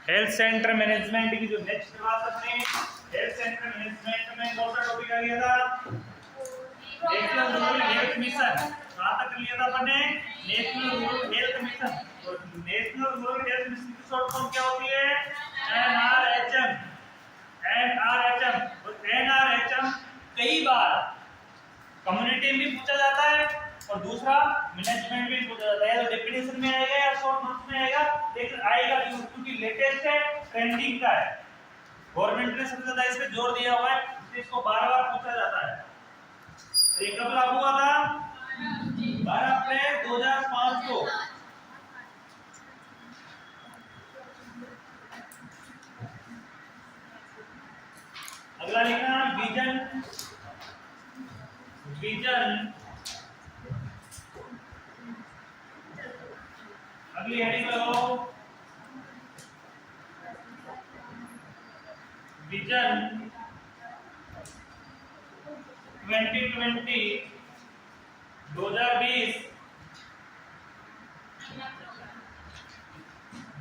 Health centre management की जो next class अपने हेल्थ सेंटर मैनेजमेंट में कौन सा टॉपिक आ गया था? National rural health mission. कहां तक लिया था अपन ने? National rural health mission. तो नेशनल रूरल हेल्थ मिशन की शॉर्ट फॉर्म क्या होती है? एनआरएचएम। एनआरएचएम। तो एनआरएचएम कई बार कम्युनिटी में पूछा जाता है और दूसरा मैनेजमेंट में पूछा जाता है। तो डेफिनेशन में आएगा या शॉर्ट नोट्स में आएगा, लेकिन आएगा क्योंकि लेटेस्ट है, ट्रेंडिंग का है, गवर्नमेंट ने सबसे ज्यादा इस पे जोर दिया हुआ है, इसलिए इसको बार-बार पूछा जाता है। ये कब लागू हुआ था? 12 अप्रैल 2005 को। अगला लिखना विजन। विजन अगली हेडिंग लगाओ, विजन 2020 2020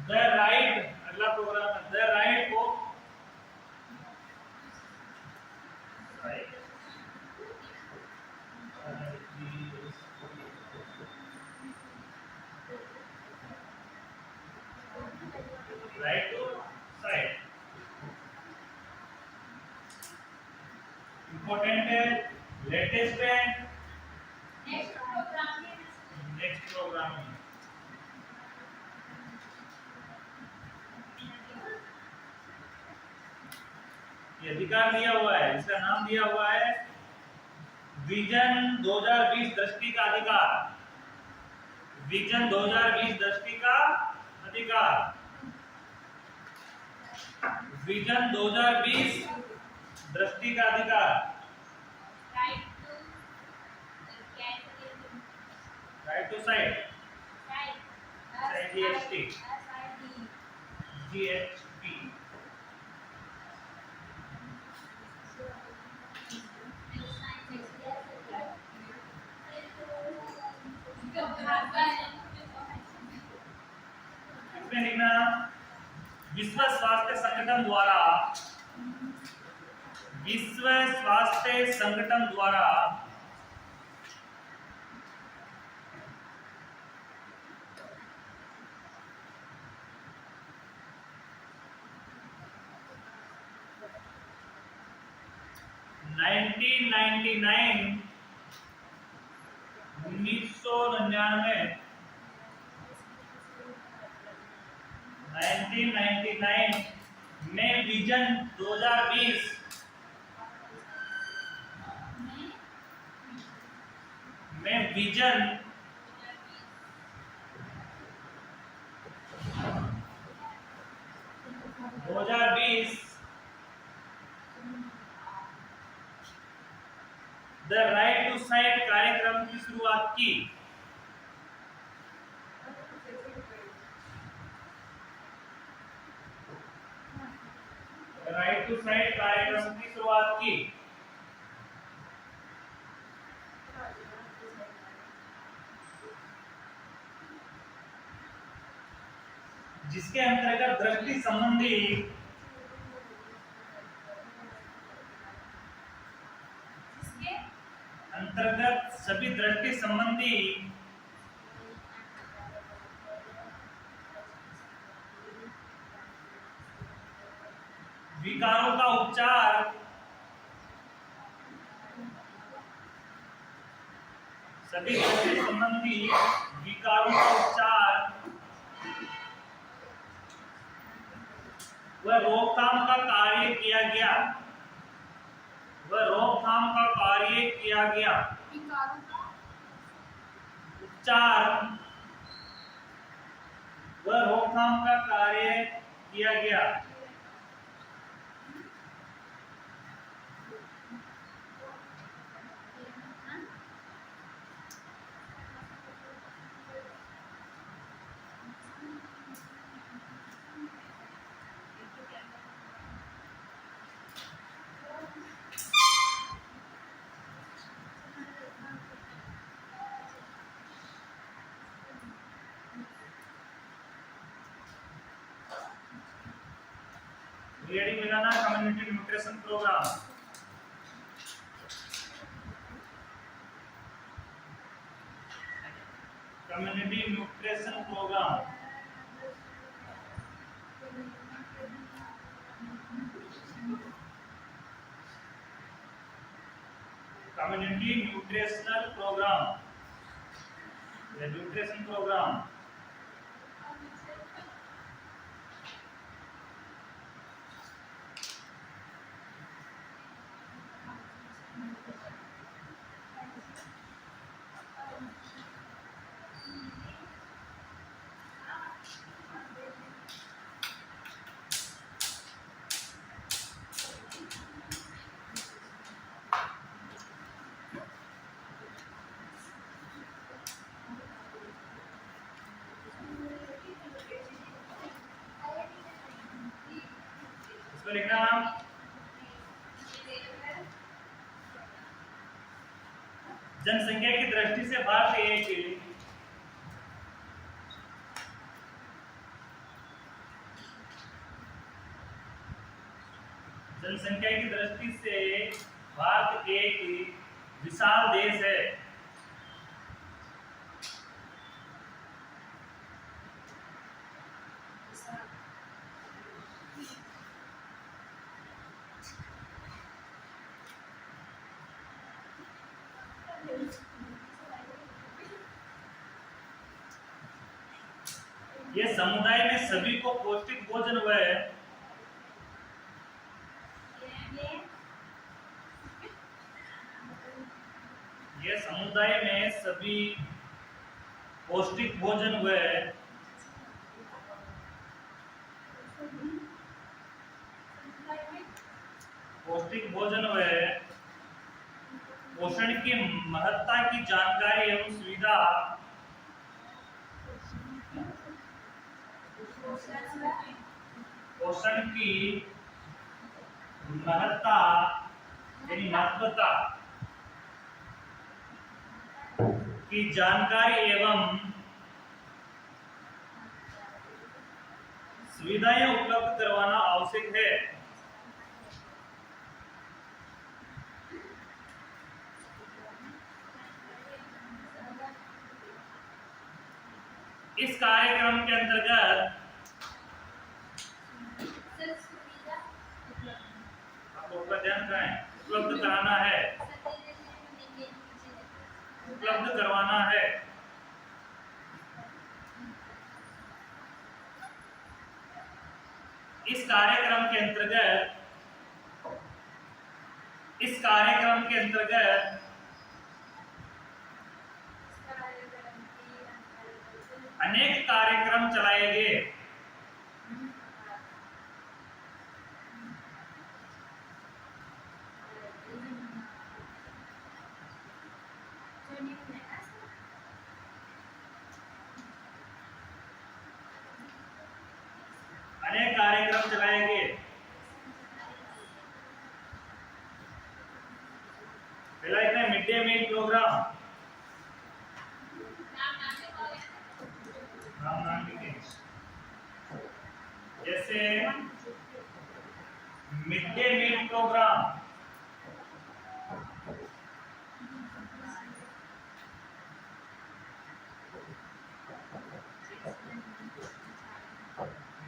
द राइट। अगला प्रोग्राम है the right of right to sight. Important है, लेटेस्ट है, नेक्स्ट प्रोग्राम में ये अधिकार दिया हुआ है, इसका नाम दिया हुआ है विजन 2020 दृष्टि का अधिकार। विजन 2020 दृष्टि का अधिकार। विजन 2020 दृष्टि का अधिकार। Right to sight. GST GST इसमें लिखना विश्व स्वास्थ्य संगठन द्वारा, विश्व स्वास्थ्य संगठन द्वारा उन्नीस सौ 1999 में विजन 2020 में vision 2020 the right to sight कार्यक्रम की शुरुआत की। राइट टू साइट कार्यक्रम की शुरुआत की। जिसके अंतर्गत दृष्टि संबंधी सभी दृष्टि संबंधी विकारों का उपचार सभी दृष्टि संबंधी विकारों का उपचार व रोकथाम का कार्य किया गया। वह रोकथाम का कार्य किया गया। उपचार व रोकथाम का कार्य किया गया। रीडिंग मिलाना community nutrition programme, community nutrition programme, community nutritional programme, nutrition programme. इसको लिखना नाम जनसंख्या की दृष्टि से भारत एक जनसंख्या की दृष्टि से भारत एक विशाल देश है। ये समुदाय में सभी को पौष्टिक भोजन व ये समुदाय में सभी पौष्टिक भोजन व पोषण की महत्ता की जानकारी एवं सुविधा पोषण की महत्ता यानी महत्वता की जानकारी एवं सुविधाएं उपलब्ध करवाना आवश्यक है। इस कार्यक्रम के अंतर्गत आपको ध्यान रखें, उपलब्ध कराना है, उपलब्ध करवाना है। इस कार्यक्रम के अंतर्गत अनेक कार्यक्रम चलाए गए। अनेक कार्यक्रम चलाए गए। पहला एक है मिड डे मील प्रोग्राम, नाम लिखें, जैसे mid day meal programme,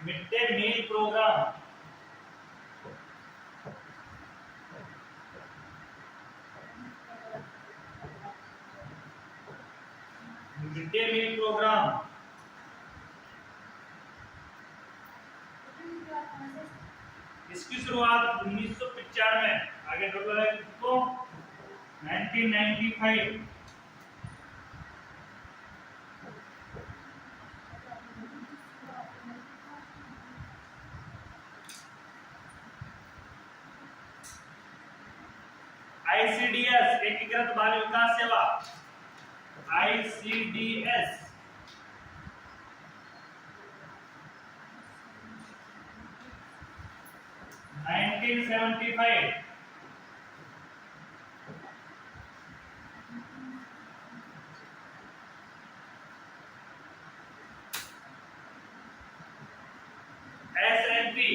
mid day meal programme, mid day meal programme इसकी शुरुआत 1995 में, आगे टोटल है किसको 1995। आईसीडीएस एकीकृत बाल विकास सेवा, ICDS 1975। SNP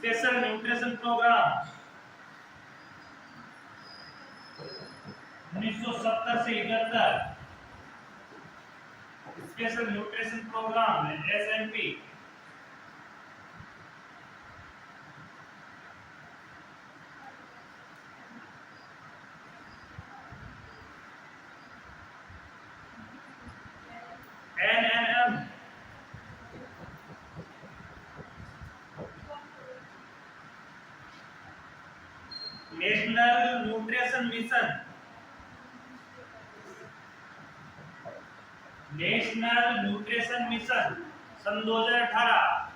special nutrition programme 1970 से 71, special nutrition programme SNP. NNM national nutrition mission, national nutrition mission सन 2018।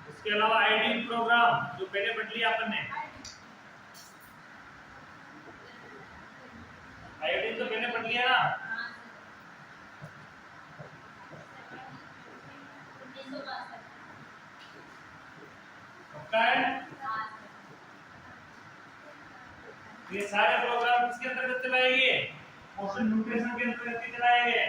इसके अलावा आयोडीन प्रोग्राम जो पहले पढ़ लिया अपन ने, आयोडीन तो पहले पढ़ लिया ना। ये सारे प्रोग्राम किसके अंतर्गत चलाए गए? पोषण न्यूट्रिशन के अंतर्गत चलाए गए।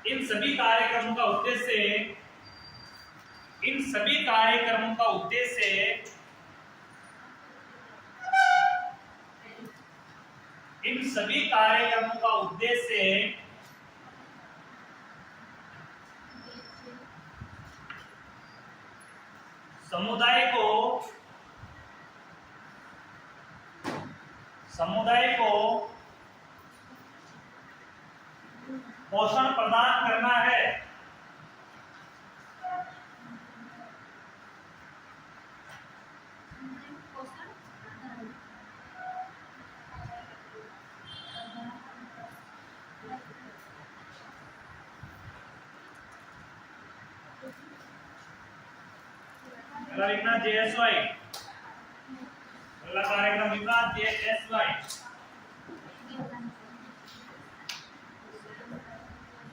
इन सभी कार्यक्रमों का उद्देश्य, इन सभी कार्यक्रमों का उद्देश्य, इन सभी कार्यक्रमों का उद्देश्य समुदाय को पोषण प्रदान करना है। लिखना जेएसवाई, अगला कार्यक्रम लिखना जेएसवाई,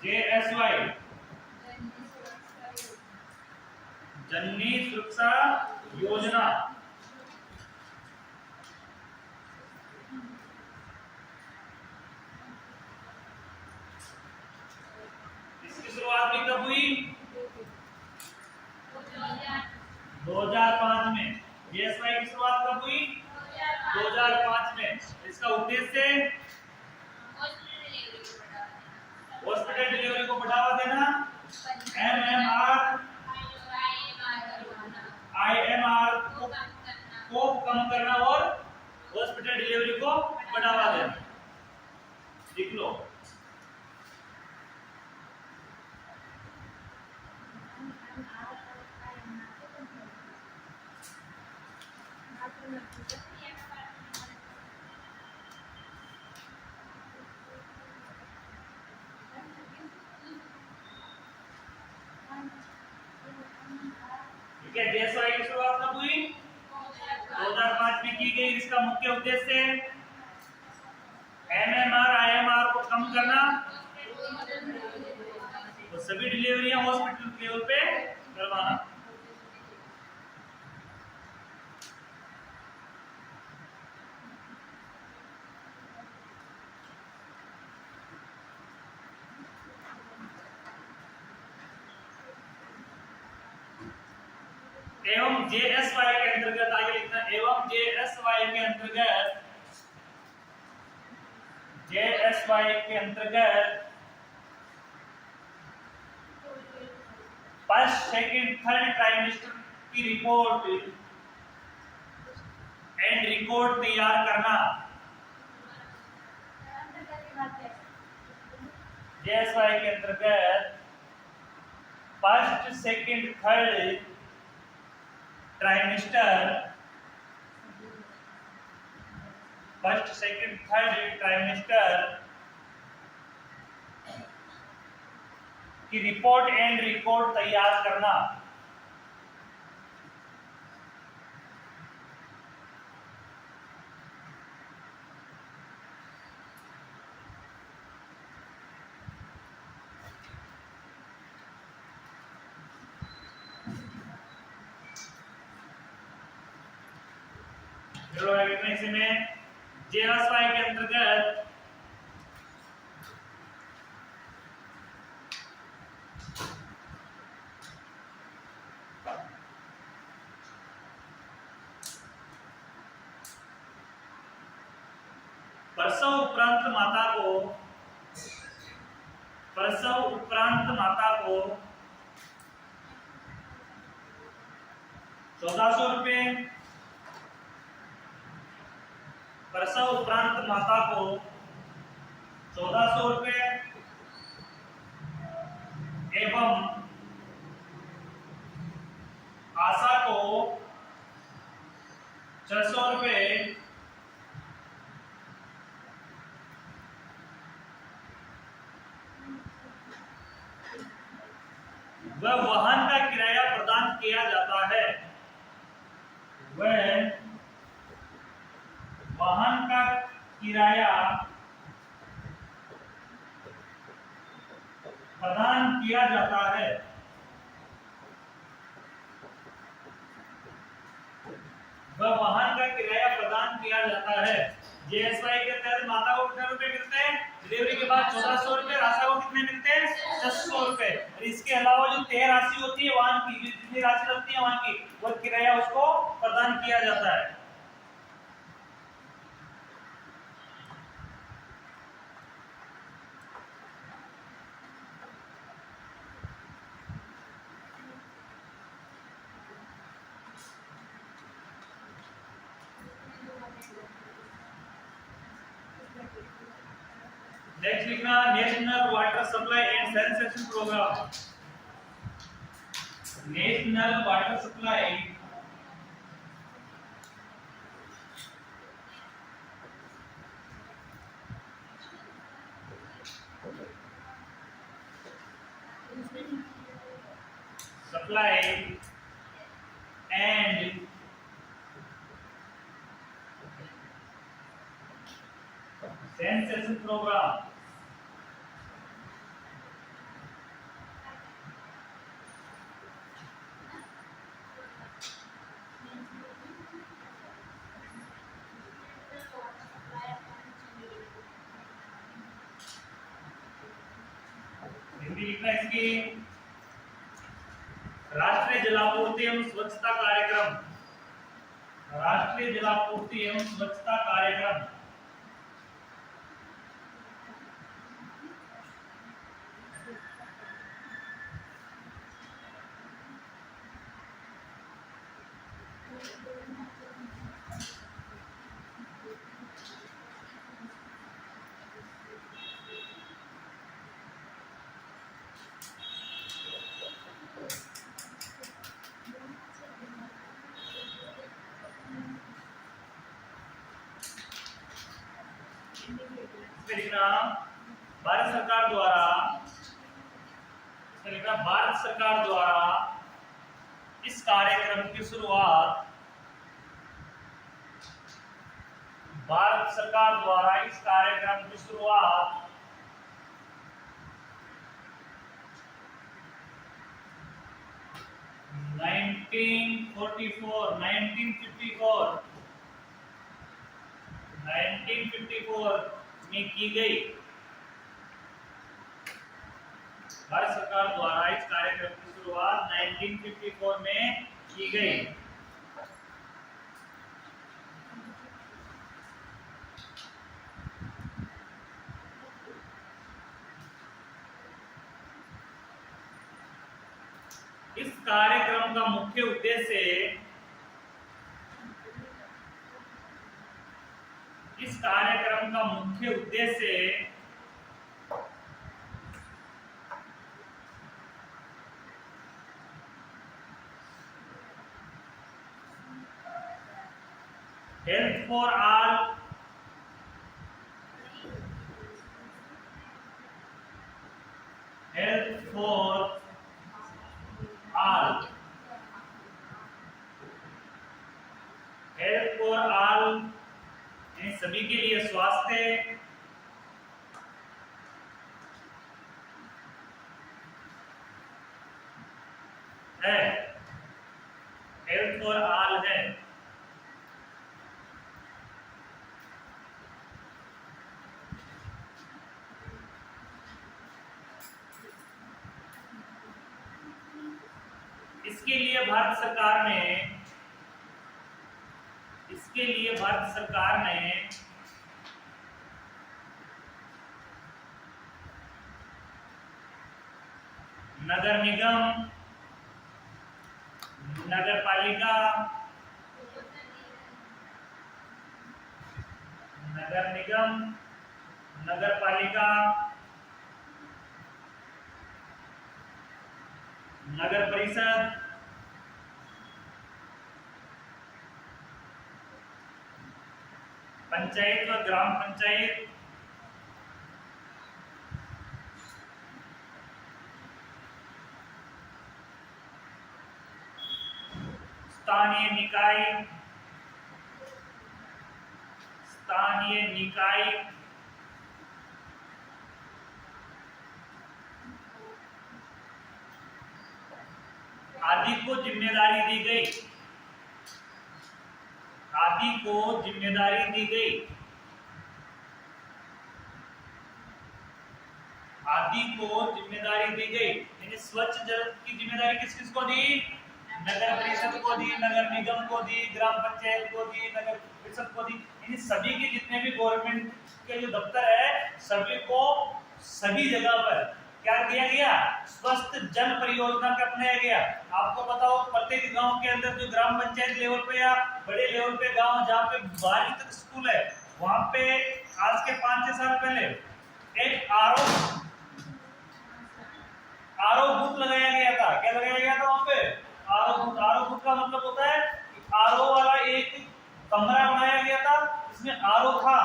जेएसवाई जननी सुरक्षा योजना। इसकी शुरुआत भी कब हुई? 2005 में। जेएसवाई की शुरुआत कब हुई? 2005 में। इसका उद्देश्य हॉस्पिटल डिलीवरी को बढ़ावा देना, एमएमआर आईएमआर को कम करना और हॉस्पिटल डिलीवरी को बढ़ावा देना। लिख लो। जेएसवाई की शुरुआत कब हुई? 2005 में की गई। इसका मुख्य उद्देश्य एमएमआर आईएमआर को कम करना और सभी डिलीवरियां हॉस्पिटल लेवल पे करवाना। एवं जेएसवाई के अंतर्गत आगे लिखना, एवं जेएसवाई के अंतर्गत, जेएसवाई के अंतर्गत फर्स्ट सेकंड थर्ड ट्राइमेस्टर की रिपोर्ट एंड रिकॉर्ड तैयार करना। जेएसवाई के अंतर्गत first second third trimester, first second third trimester कि रिपोर्ट एंड रिकॉर्ड तैयार करना। में जेएसवाई के अंतर्गत प्रसव उपरांत माता को 1400 रुपए, प्रसव उपरांत माता को 1400 रुपए एवं आशा को 600 रुपए वह वाहन का किराया प्रदान किया जाता है। वह वाहन का किराया प्रदान किया जाता है। वह वाहन का किराया प्रदान किया जाता है। जेएसवाई के तहत माता को कितने रुपए मिलते हैं? डिलीवरी के बाद 1400 रुपए, राशा को कितने मिलते हैं? 600 रुपए। और इसके अलावा जो तय राशि होती है वाहन की, जितनी राशि लगती है वाहन की, वह किराया उसको प्रदान किया जाता है। नेक्स्ट लिखना national water supply and sanitation programme. National water supply and sanitation programme Hindi लिखना इसकी राष्ट्रीय जलापूर्ति एवं स्वच्छता कार्यक्रम। राष्ट्रीय जलापूर्ति एवं स्वच्छता कार्यक्रम भारत सरकार द्वारा इस कार्यक्रम की शुरुआत 1954 में की गई। भारत सरकार द्वारा इस कार्यक्रम की शुरुआत 1954 में की गई। इस कार्यक्रम का मुख्य उद्देश्य health for all, health for all, health for all यानी सभी के लिए स्वास्थ्य है, हेल्थ फॉर ऑल है। इसके लिए भारत सरकार ने नगर निगम, नगर पालिका, नगर परिषद, पंचायत व ग्राम पंचायत, स्थानीय निकाय आदि को जिम्मेदारी दी गई, यानी स्वच्छ जल की जिम्मेदारी किस किस को दी? नगर परिषद को दी, नगर निगम को दी, ग्राम पंचायत को दी, नगर परिषद को दी। यानी सभी के जितने भी गवर्नमेंट के जो दफ्तर है सभी को सभी जगह पर क्या किया गया? स्वस्थ जल परियोजना का अपनाया गया। आपको पता हो प्रत्येक गांव के अंदर जो ग्राम पंचायत लेवल पे या बड़े लेवल पे गांव जहाँ पे 12वीं तक स्कूल है वहां पे आज के 5-6 साल पहले एक आरओ बूथ लगाया गया था। क्या लगाया गया था वहां पे? आरओ बूथ का मतलब होता है आरओ वाला एक कमरा बनाया गया था जिसमें आरओ था,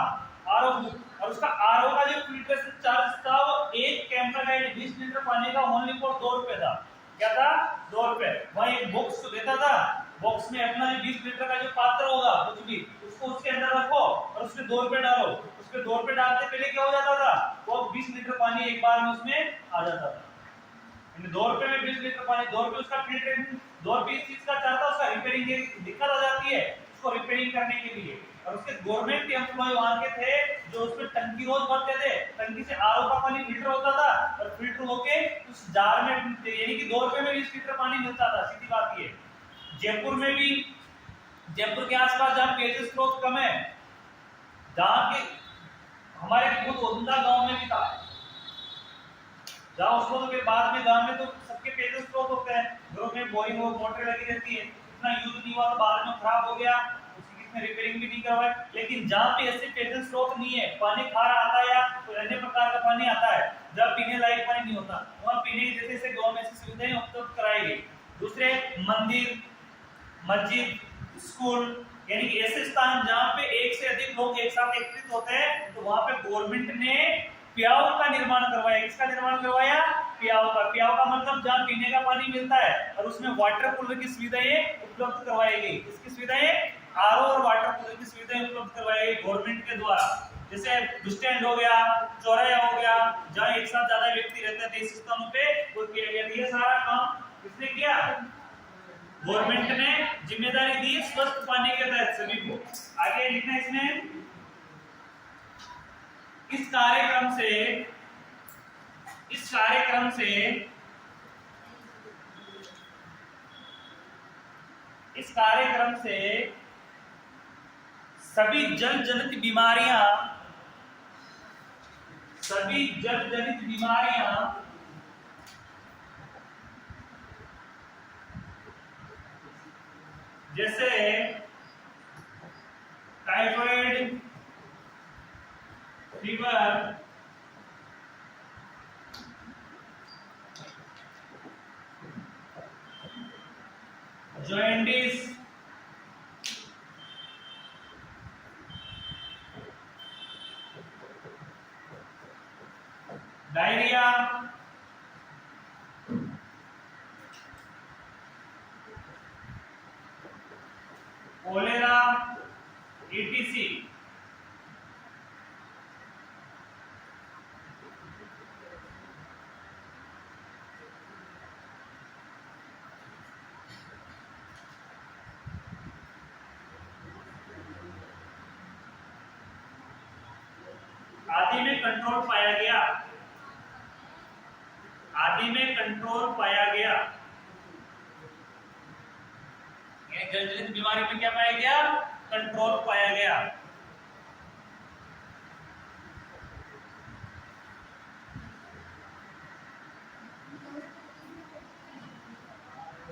आरओ बूथ। और उसका आरओ का जो फिल्ट्रेशन चार्ज था वो 1 कैंपर का 20 लीटर पानी का ओनली फॉर 2 रुपए था। क्या था? 2 रुपए। वहां एक बॉक्स देता था, बॉक्स में अपना जो 20 लीटर का जो पात्र होगा कुछ भी उसको उसके अंदर रखो और उसमें 2 रुपए डालो। उसमें 2 रुपए डालते पहले क्या हो जाता था? वो 20 लीटर पानी एक बार में उसमें आ जाता था। 2 रुपए में 20 लीटर पानी, 2 रुपए उसका फिल्ट्रेशन, 2 रुपए इस चीज का चाहता, उसका रिपेयरिंग की दिक्कत आ जाती है उसको रिपेयरिंग करने के लिए। और उसके गवर्नमेंट के एम्प्लॉय वहां के थे जो उसमें टंकी रोज भरते थे, टंकी से आरओ का पानी फिल्टर होता था और फिल्टर होके उस जार में यानी कि 2 रुपए में 20 लीटर पानी मिलता था। सीधी बात ये जयपुर में भी, जयपुर के आसपास जहाँ पेयजल स्रोत कम है, जहाँ के हमारे खुद ओदंदा गांव में भी था, जहाँ उसको तो बाद में गांव में तो सबके पेयजल स्रोत होते हैं, घरों में बोरिंग और मोटर लगी रहती है, इतना यूज नहीं हुआ तो बाद में खराब हो गया, उसकी किसने रिपेयरिंग भी नहीं करवाई। लेकिन जहाँ पे ऐसे पेयजल स्रोत नहीं है, पानी खारा आता है या कोई अन्य प्रकार का पानी आता है जब पीने लायक पानी नहीं होता, वहाँ पीने जैसे से गाँव में ऐसी सुविधाएं उपलब्ध कराई गई। दूसरे मंदिर, मस्जिद, स्कूल यानी कि ऐसे स्थान जहाँ पे एक से अधिक लोग एक साथ एकत्रित होते हैं तो वहाँ पे गवर्नमेंट ने प्याऊ का निर्माण करवाया। किसका निर्माण करवाया? प्याऊ का। प्याऊ का मतलब जहाँ पीने का पानी मिलता है और उसमें वाटर कूलर की सुविधाएं उपलब्ध करवाई गई। इसकी सुविधाएं आरओ और वाटर कूलर की सुविधाएं उपलब्ध करवाई गई गवर्नमेंट के द्वारा। जैसे बस स्टैंड हो गया, चौराया हो गया, जहाँ एक साथ ज्यादा व्यक्ति रहते थे इस स्थानों पे वो किया गया। ये सारा काम किसने किया? गवर्नमेंट ने जिम्मेदारी दी स्वस्थ पानी के तहत सभी को। आगे लिखना इसमें, इस कार्यक्रम से सभी जल जनित बीमारियां जैसे typhoid, fever, jaundice, diarrhoea, cholera etc। आदि में कंट्रोल पाया गया, आदि में कंट्रोल पाया गया। जलजनित बीमारी में क्या पाया गया? कंट्रोल पाया गया।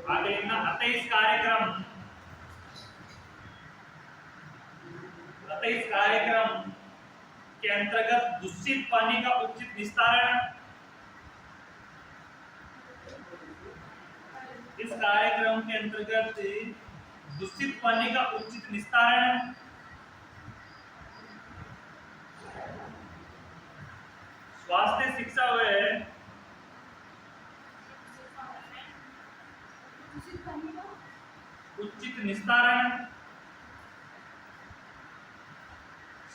आगे लिखना, अतः इस कार्यक्रम के अंतर्गत दूषित पानी का उचित निस्तारण, इस कार्यक्रम के अंतर्गत दूषित पानी का उचित निस्तारण, स्वास्थ्य शिक्षा व उचित निस्तारण,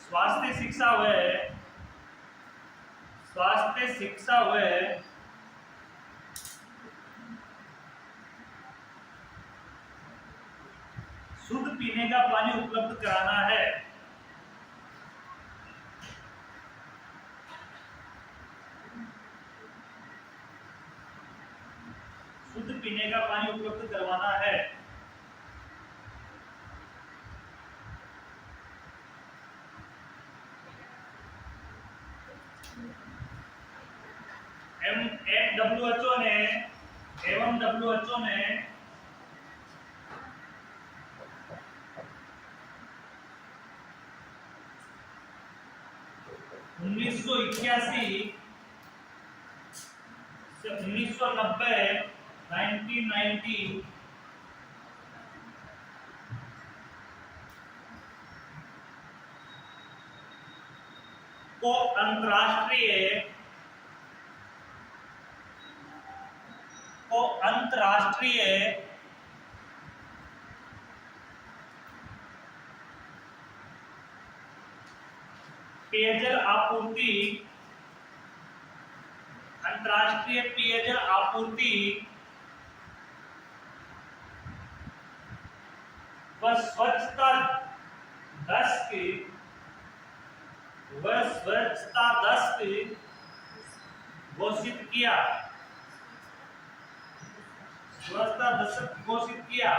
स्वास्थ्य शिक्षा व शुद्ध पीने का पानी उपलब्ध कराना है। शुद्ध पीने का पानी उपलब्ध करवाना है। WHO ने 1981 से 1990 1990 को अंतरराष्ट्रीय पेयजल आपूर्ति, अंतरराष्ट्रीय पेयजल आपूर्ति व स्वच्छता दशक घोषित किया, स्वच्छता दशक घोषित किया।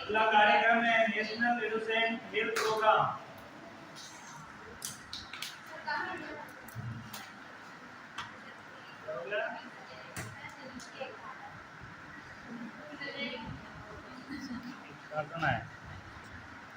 अगला कार्यक्रम है नेशनल एडोसेंट हेल्थ प्रोग्राम। करना है।